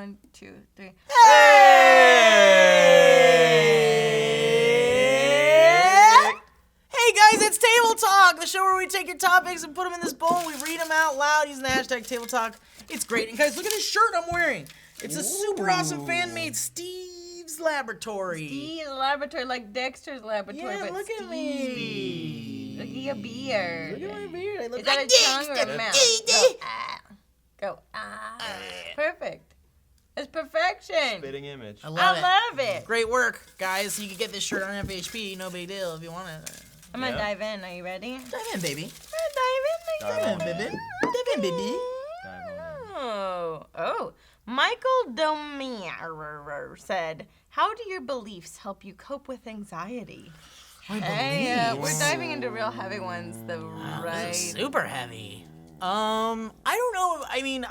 1, 2, 3. Hey guys, it's Table Talk, the show where we take your topics and put them in this bowl and we read them out loud using the hashtag Table Talk. It's great. And guys, look at this shirt I'm wearing. It's a super awesome fan-made Steve's Laboratory. Steve's Laboratory, like Dexter's Laboratory, Yeah, but look at me. Look at your beard. Look at my beard. I look Is that like a tongue or a mouth? Go, Perfect. It's perfection. Spitting image. I love it. Great work, guys. You can get this shirt on FHP. No big deal if you want it. I'm gonna dive in. Are you ready? Dive in, baby. Dive in, baby. Dive in, baby. Oh. Michael Domier said, "How do your beliefs help you cope with anxiety?" Hey, we're diving into real heavy ones. Super heavy. I don't know. I mean,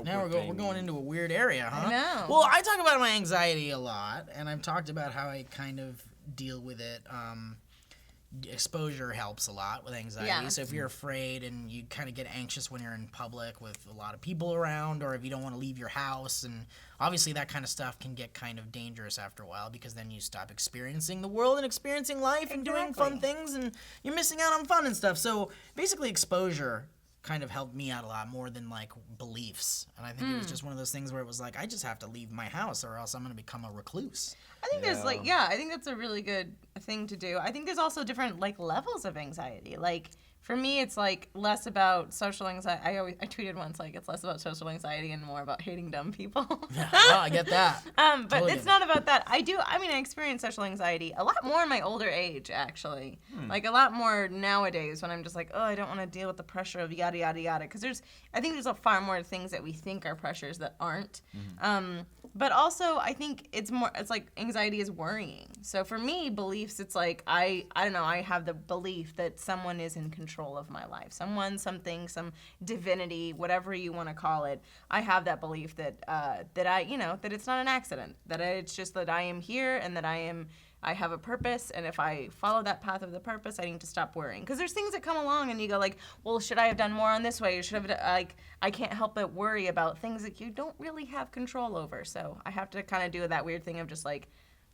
now we're going into a weird area, huh? I know. Well, I talk about my anxiety a lot, and I've talked about how I kind of deal with it. Exposure helps a lot with anxiety. Yeah. So if you're afraid and you kind of get anxious when you're in public with a lot of people around, or if you don't want to leave your house, and obviously that kind of stuff can get kind of dangerous after a while because then you stop experiencing the world and experiencing life and doing fun things, and you're missing out on fun and stuff. So basically exposure kind of helped me out a lot more than like beliefs. And I think it was just one of those things where it was like, I just have to leave my house or else I'm going to become a recluse. I think there's I think that's a really good thing to do. I think there's also different like levels of anxiety. Like for me, it's like less about social anxiety. I tweeted once like it's less about social anxiety and more about hating dumb people. Yeah, well, I get that. But Totally it's get not about that. I experience social anxiety a lot more in my older age, actually. Like a lot more nowadays when I'm just like, oh, I don't want to deal with the pressure of yada, yada, yada. Because I think there's a far more things that we think are pressures that aren't. But also, I think it's like anxiety is worrying. So for me, beliefs, it's like, I don't know, I have the belief that someone is in control of my life. Someone, something, some divinity, whatever you want to call it. I have that belief that that it's not an accident. That it's just that I am here and that I have a purpose, and if I follow that path of the purpose, I need to stop worrying. Because there's things that come along, and you go like, well, should I have done more on this way? Or should I have, I can't help but worry about things that you don't really have control over. So I have to kind of do that weird thing of just like,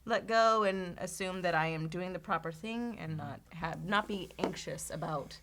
let go and assume that I am doing the proper thing and not be anxious about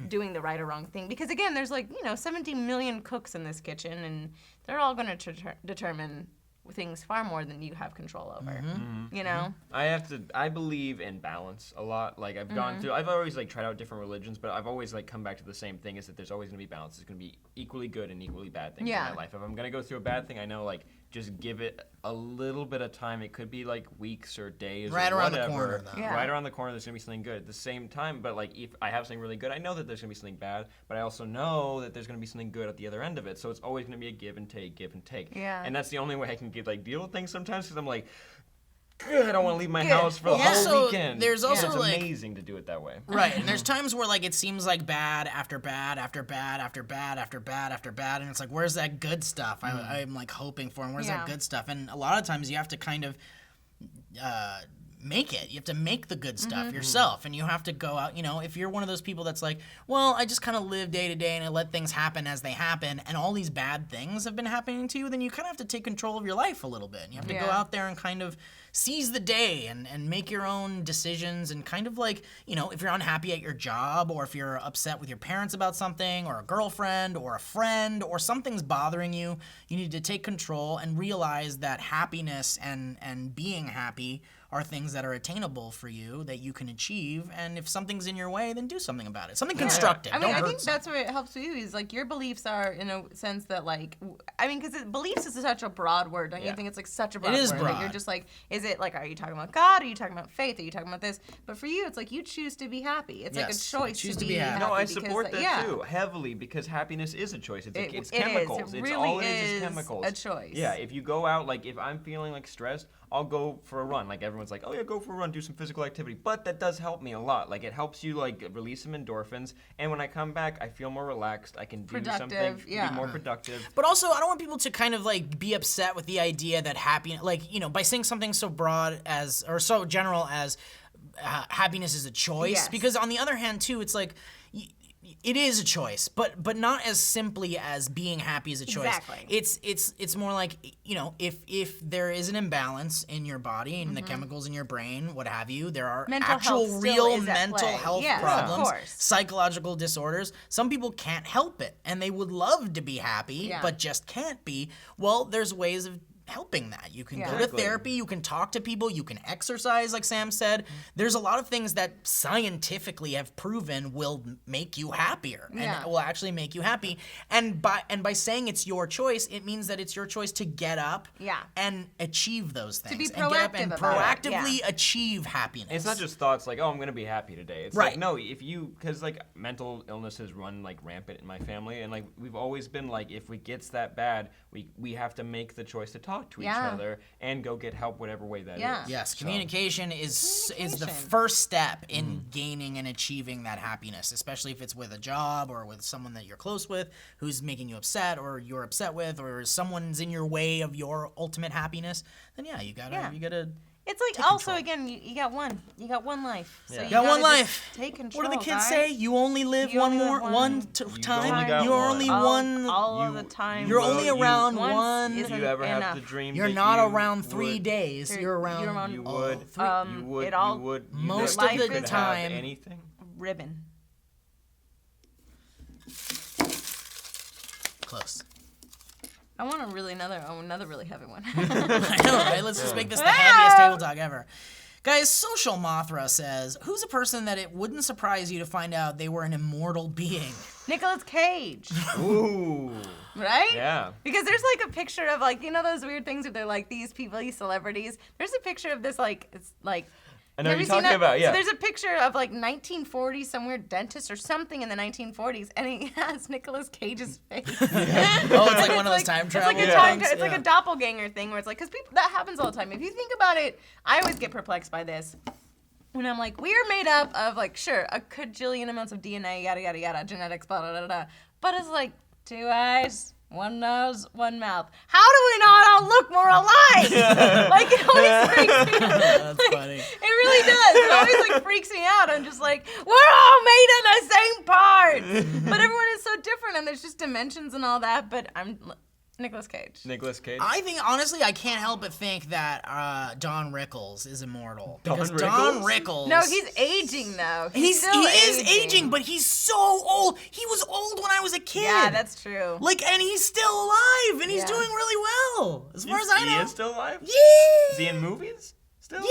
doing the right or wrong thing. Because again, there's 70 million cooks in this kitchen, and they're all going to determine things far more than you have control over. You know? I believe in balance a lot. Like I've gone through, I've always like tried out different religions, but I've always like come back to the same thing, is that there's always gonna be balance. There's gonna be equally good and equally bad things in my life. If I'm gonna go through a bad thing, I know like just give it a little bit of time. It could be like weeks or days right or around whatever. the corner, though. Yeah. Right around the corner, there's gonna be something good. At the same time, but like if I have something really good, I know that there's gonna be something bad, but I also know that there's gonna be something good at the other end of it. So it's always gonna be a give and take, give and take. Yeah. And that's the only way I can deal with things sometimes, because I'm like, I don't want to leave my house for the whole Also, weekend. there's also, it's like- amazing to do it that way. Right, and there's times where like it seems like bad after bad after bad after bad after bad after bad, and it's like, where's that good stuff? I'm like hoping for, and where's that good stuff? And a lot of times you have to kind of make it. You have to make the good stuff yourself, and you have to go out. If you're one of those people that's like, well, I just kind of live day to day and I let things happen as they happen, and all these bad things have been happening to you, then you kind of have to take control of your life a little bit. And you have to go out there and kind of seize the day and make your own decisions, and kind of like, if you're unhappy at your job, or if you're upset with your parents about something, or a girlfriend or a friend, or something's bothering you, you need to take control and realize that happiness and being happy are things that are attainable for you, that you can achieve, and if something's in your way, then do something about it. Something constructive. I mean, Don't I hurt think that's where it helps you, is like your beliefs are in a sense that like, because beliefs is such a broad word. Don't you think it's like such a broad word? It is Like, broad. you're just like, is it like, are you talking about God? Are you talking about faith? Are you talking about this? But for you, it's like you choose to be happy. It's like a choice choose to be happy. No, I because, support that yeah. too, heavily, because happiness is a choice. It's It chemicals. is. It It's really all it is is chemicals. a choice. Yeah, if you go out, like if I'm feeling like stressed, I'll go for a run. Like everyone's like, oh yeah, go for a run, do some physical activity. But that does help me a lot. Like it helps you like release some endorphins, and when I come back, I feel more relaxed. I can do something, be more productive. But also, I don't want people to kind of like be upset with the idea that happiness, like, by saying something so broad as, or so general as happiness is a choice. Yes. Because on the other hand, too, it's like, it is a choice, but not as simply as being happy is a choice. Exactly. It's more like, you know, if there is an imbalance in your body and the chemicals in your brain, what have you, there are Mental actual health real still is at mental play. health Yes, of problems, course. psychological disorders. Some people can't help it, and they would love to be happy, Yeah. but just can't be. Well, there's ways of helping that. You can go to Exactly. therapy, you can talk to people, you can exercise, like Sam said. There's a lot of things that scientifically have proven will make you happier and will actually make you happy. And by saying it's your choice, it means that it's your choice to get up and achieve those things. be and get up and proactive about it, proactively achieve happiness. It's not just thoughts like, oh, I'm gonna be happy today. It's Right. like, no, because like mental illnesses run like rampant in my family, and like we've always been like, if it gets that bad, we have to make the choice to talk to each other and go get help whatever way that is. Yes, So- communication is the first step in gaining and achieving that happiness, especially if it's with a job or with someone that you're close with who's making you upset or you're upset with, or someone's in your way of your ultimate happiness. Then you gotta. It's like also again, you got one life. So Yeah. you got one gotta life. just take control. What do the kids guys. say? You only live You one only more live one time. only got You're one. only all, one. all of the time. You're Well, only you- around once one. isn't Did you ever have enough. the dream You're that not you around 3 would- days. You're around. around- You would. three. You would. it all- You would. You most could- of the could have time- anything. ribbon. Close. I want another really heavy one. I know, right? Let's just make this the heaviest table talk ever. Guys, Social Mothra says, who's a person that it wouldn't surprise you to find out they were an immortal being? Nicolas Cage. Ooh. Right? Yeah. Because there's like a picture of like, you know those weird things where they're like these people, these celebrities. There's a picture of this like, it's like. I know have what you you're seen talking that? about, yeah. So there's a picture of like 1940s, some weird dentist or something in the 1940s, and he has Nicolas Cage's face. Oh, it's like one of those time travel things. It's like a doppelganger thing where it's like, because people, that happens all the time. If you think about it, I always get perplexed by this. When I'm like, we are made up of like, sure, a cajillion amounts of DNA, yada, yada, yada, genetics, blah, blah, blah, blah. But it's like 2 eyes, 1 nose, 1 mouth. How do we not all look more alike? Like, it always freaks me out. That's funny. It really does. It always like freaks me out. I'm just like, we're all made in the same parts. But everyone is so different, and there's just dimensions and all that. But I'm Nicolas Cage. Nicolas Cage. I think, honestly, I can't help but think that Don Rickles is immortal. Because Don Don Rickles? Rickles... No, he's aging though. He Still is aging, but he's so old. He was old when I was a kid. Yeah, that's true. Like, and he's still alive, and he's Yeah. doing really well, as far as I know. He is still alive? Yeah. Is he in movies still? Yeah.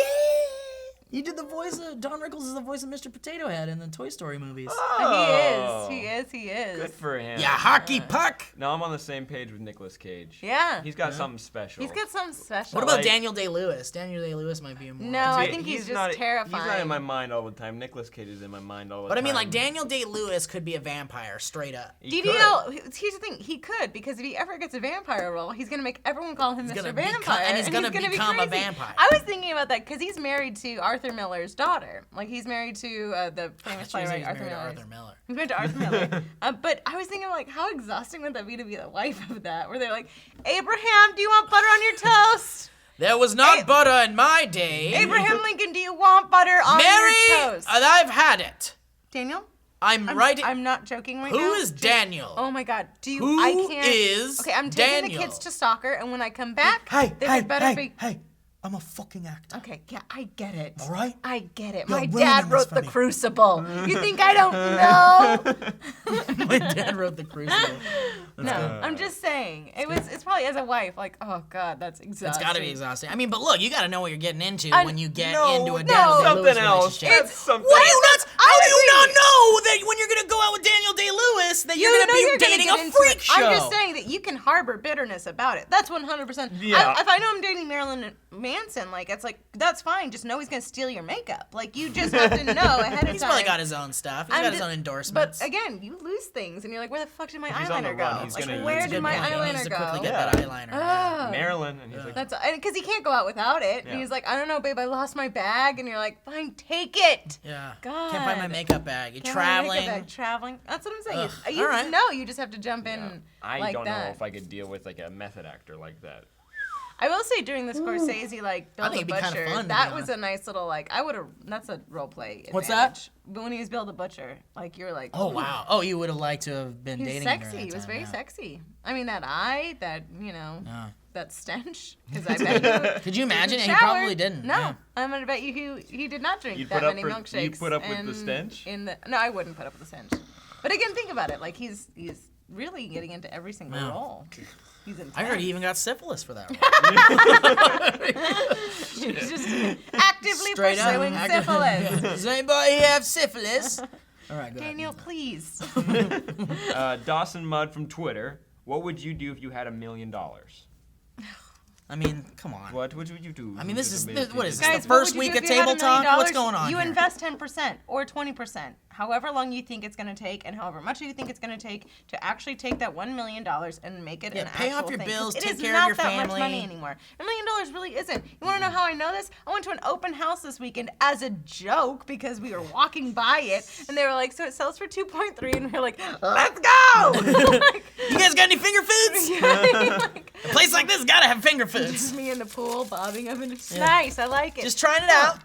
He did the voice of Don Rickles is the voice of Mr. Potato Head in the Toy Story movies. Oh. He is. Good for him. Yeah, hockey puck. No, I'm on the same page with Nicolas Cage. Yeah. He's got something special. He's got something special. What about Like- Daniel Day-Lewis? Daniel Day-Lewis might be immortal. No, I think he's just not, terrifying. He's not in my mind all the time. Nicolas Cage is in my mind all the But time. I mean, like, Daniel Day-Lewis could be a vampire, straight up. He DDL, here's the thing, he could, because if he ever gets a vampire role, he's gonna make everyone call him Mr. gonna Vampire. become- and he's gonna be become a crazy. vampire. I was thinking about that, because he's married to Arthur Miller's daughter. Like, he's married to the famous playwright Arthur Miller. He's married to Arthur Miller. But I was thinking, like, how exhausting would that be to be the wife of that? Where they're like, Abraham, do you want butter on your toast? There was not butter in my day. Abraham Lincoln, do you want butter on Mary, your toast? I've had it. Daniel? I'm writing. I'm not joking right now. Who is Daniel? Oh my God! Who I can't. is Okay, I'm taking Daniel? the kids to soccer, and when I come back, Hey, there better be. hey, I'm a fucking actor. Okay, yeah, I get it. All right? I get it. You're My ruining dad this wrote for The me. Crucible. You think I don't know? My dad wrote The Crucible. No, I'm just saying. It's probably as a wife, like, oh God, that's exhausting. It's got to be exhausting. I mean, but look, you got to know what you're getting into when you get into a no, Daniel Day-Lewis something else. relationship. It's something. What do you not? How do you agree. not know that when you're gonna go out with Daniel Day-Lewis that you're gonna be dating a freak show? I'm just saying that you can harbor bitterness about it. That's 100%. Yeah. If I know I'm dating Marilyn Manson, like, it's like, that's fine. Just know he's gonna steal your makeup. Like, you just have to know ahead of time. He's probably got his own stuff. He's got his own endorsements. But again, you lose things, and you're like, where the fuck did my If he's on the eyeliner run, go? he's Like, gonna where use did it. my He needs eyeliner to go? quickly get Yeah. that eyeliner. Oh. Marilyn, and he's like, That's because he can't go out without it. Yeah. And he's like, I don't know, babe, I lost my bag, and you're like, fine, take it. Yeah. God. Can't find my makeup bag. You're Can't find my traveling. makeup bag. Traveling. That's what I'm saying. Ugh, You all right. know, you just have to jump in I like don't that. know if I could deal with like a method actor like that. I will say during the Scorsese like Bill I the think it'd be Butcher, kinda fun, to that be was a nice little like I would have. That's a role play. What's that? advantage. But when he was Bill the Butcher, like you're like, Oh wow. Oh, you would have liked to have been he was dating him sexy. during He that was time, very yeah. sexy. I mean that eye, that that stench. Because I bet Could you imagine? he He probably didn't. No, yeah. I'm gonna bet you he did not drink You'd that put up many for- milkshakes. you'd put up with the stench? No, I wouldn't put up with the stench. But again, think about it. Like he's really getting into every single Yeah. role. He's intense. I heard he even got syphilis for that role. He's just actively Straight up. pursuing syphilis. Does anybody have syphilis? All right, go Daniel, please. Dawson Mudd from Twitter. What would you do if you had $1 million? I mean, come on. What would you do? I mean, what is this? Guys, the what first would you week do of if you had Table $1 million? Talk? What's going on You here? invest 10% or 20%, however long you think it's going to take, and however much you think it's going to take to actually take that $1 million and make it Yeah, an pay actual off your thing. bills, 'Cause take it is care of not your that much family. money anymore. $1 million really isn't. You want to know how I know this? I went to an open house this weekend as a joke because we were walking by it, and they were like, "So it sells for 2.3," and we are like, "Let's go!" Like, You guys got any finger foods? like, A place like this gotta have finger foods. just me in the pool bobbing up, and it's nice. I like it. Just trying it out.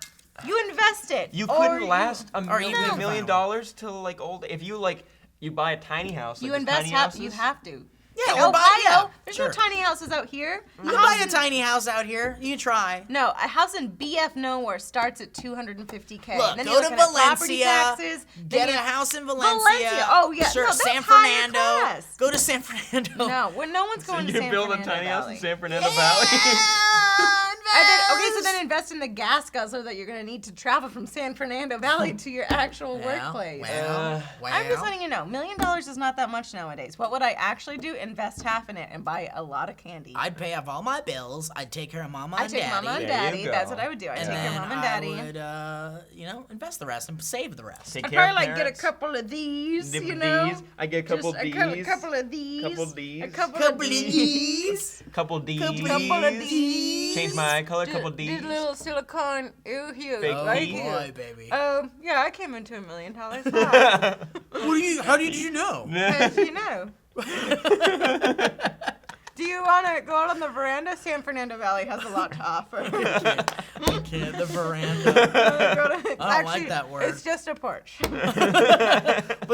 You invest it. You or couldn't you- last or $1 you million, live $1 million till like old. If you like, you buy a tiny house. You like those invest tiny half. houses. You have to. Yeah, In or buy- Ohio, yeah, there's sure. no tiny houses out here. You can buy a tiny house out here. You can try. No, a house in BF nowhere starts at $250K. Look, and then go you to look at property Valencia, taxes. Get then a you- house in Valencia. Valencia. Oh yeah, Sure, no, that's San higher Fernando. class. Go to San Fernando. No, when no one's going So to you San build Fernando a tiny house Valley. in San Fernando Valley. So then invest in the gas guzzler that you're going to need to travel from San Fernando Valley to your actual workplace. Well, I'm just letting you know, $1 million is not that much nowadays. What would I actually do? Invest half in it and buy a lot of candy. I'd pay off all my bills. I'd take care of Mama I'd and take Daddy. Mama and There you Daddy. go. That's what I would do. I'd and take care then of Mom and Daddy. I would, invest the rest and save the rest. Take I'd care of probably like get a parents. couple of these, Dip you of know. these. I get a couple Just D's. a couple of these. Couple D's. A couple Couple of of these. these. Couple D's. Couple of these. Change my eye color. Couple Did D's. little silicone. Ooh, huge. Fake Oh Like D's. you. boy, baby. Yeah, I came into $1 million. Why? How did you know? 'Cause you know. Do you want to go out on the veranda? San Fernando Valley has a lot to offer. I can't. The veranda. I don't like that word. It's just a porch. But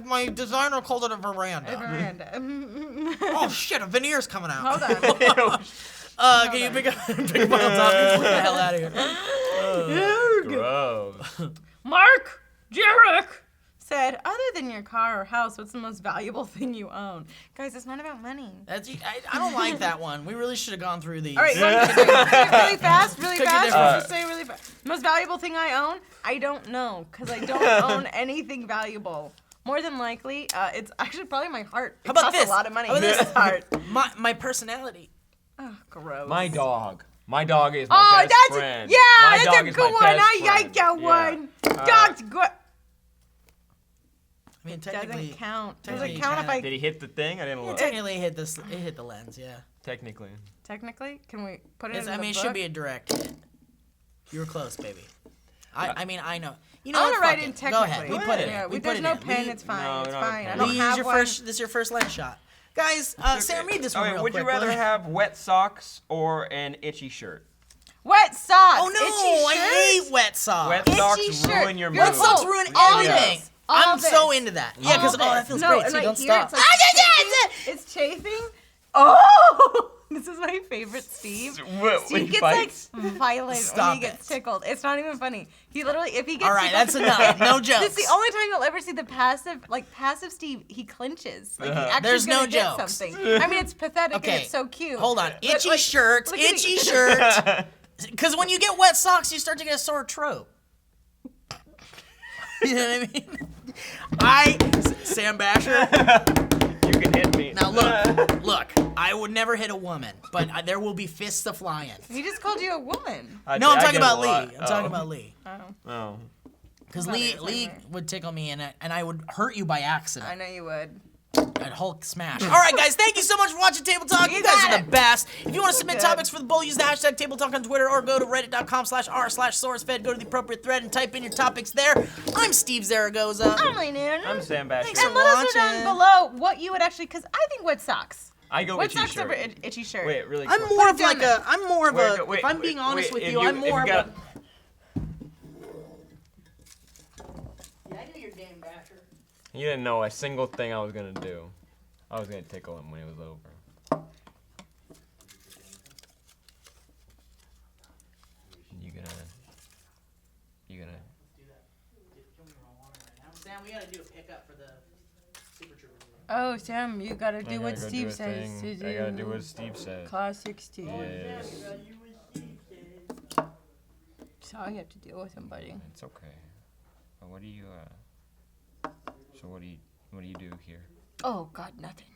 my designer called it a veranda. A veranda. Oh shit! A veneer's coming out. Hold on. Can you pick up my topics? Get the hell out of here. Gross. Mark Jarek said, other than your car or house, what's the most valuable thing you own? Guys, it's not about money. I don't like that one. We really should have gone through these. All right, really fast, really Cook it fast. different. Just say really fast. Most valuable thing I own? I don't know, because I don't own anything valuable. More than likely, it's actually probably my heart. It How about costs this? a lot of money. How about This this? heart. My personality. Oh, gross. My dog. My dog is my Oh, best that's friend. yeah, My that's dog a is good my one. best I like friend. that Yeah. one. Dog's good. I mean, technically, Doesn't count. technically Doesn't you count if can. I Did he hit the thing? I didn't look. technically it hit the lens. Yeah. Technically. technically. Can we put it in I the mean, it book? should be a direct hit. You were close, baby. I mean, I know. You know I what? want to write Fuck in it. technically. Go ahead. We put it Yeah, in. We put there's it no in. pen. Lee- It's fine. No, it's we don't have fine. I pen. don't Lee, have one. this is your first lens shot. Guys, Sam, read this one Okay, real would quick. you rather will you? have wet socks or an itchy shirt? Wet socks. Oh no, Itchy I shirts? hate wet socks. Wet Itchy socks shirt. ruin your You're mood. Wet socks Oh, ruin all everything. this. All I'm this. so into that. Yeah, because All that feels no, great. and See, right don't here, stop. It's, like it's chafing. Oh, this is my favorite Steve. Steve gets like violent Stop when he gets tickled. It's not even funny. He literally, if he gets All right, tickled, that's enough. No jokes. This is the only time you'll ever see the passive Steve. He clinches. Like he actually There's no gonna get jokes. something. I mean, it's pathetic and Okay, it's so cute. Hold on. But, Itchy like, shirt. look at Itchy me. shirt. Because when you get wet socks, you start to get a sore throat. You know what I mean? Sam Basher. You can hit me. Now look. I would never hit a woman, but there will be fists a-flying. He just called you a woman. No, I'm talking about Lee. I'm talking about Lee. Oh. Because thought he Lee was talking about- would tickle me, and I would hurt you by accident. I know you would. I'd Hulk smash. All right, guys, thank you so much for watching Table Talk. You guys are the best. If you want to submit good. topics for the bowl, use the hashtag Table Talk on Twitter or go to reddit.com/r/SourceFed. Go to the appropriate thread and type in your topics there. I'm Steve Zaragoza. I'm Nana. I'm Sam Basher. Thanks And for let us know watching. down below what you would actually, because I think wet socks. I go What itchy sucks shirt. over itchy shirt? Wait, really I'm quick. more of Put it like down a. I'm more of a. If I'm being honest with you, I'm more of a. Yeah, I knew your game, Dasher. You didn't know a single thing I was gonna do. I was gonna tickle him when it was over. You gonna. Sam, we gotta do a pickup for the Super Trooper. Oh, Sam, you gotta do what gotta Steve do a says thing. to do. I gotta do what Steve says. Classic Steve. Yes. That's all you have to deal with him, buddy. It's okay. But what do you? So what do you do here? Oh God, nothing.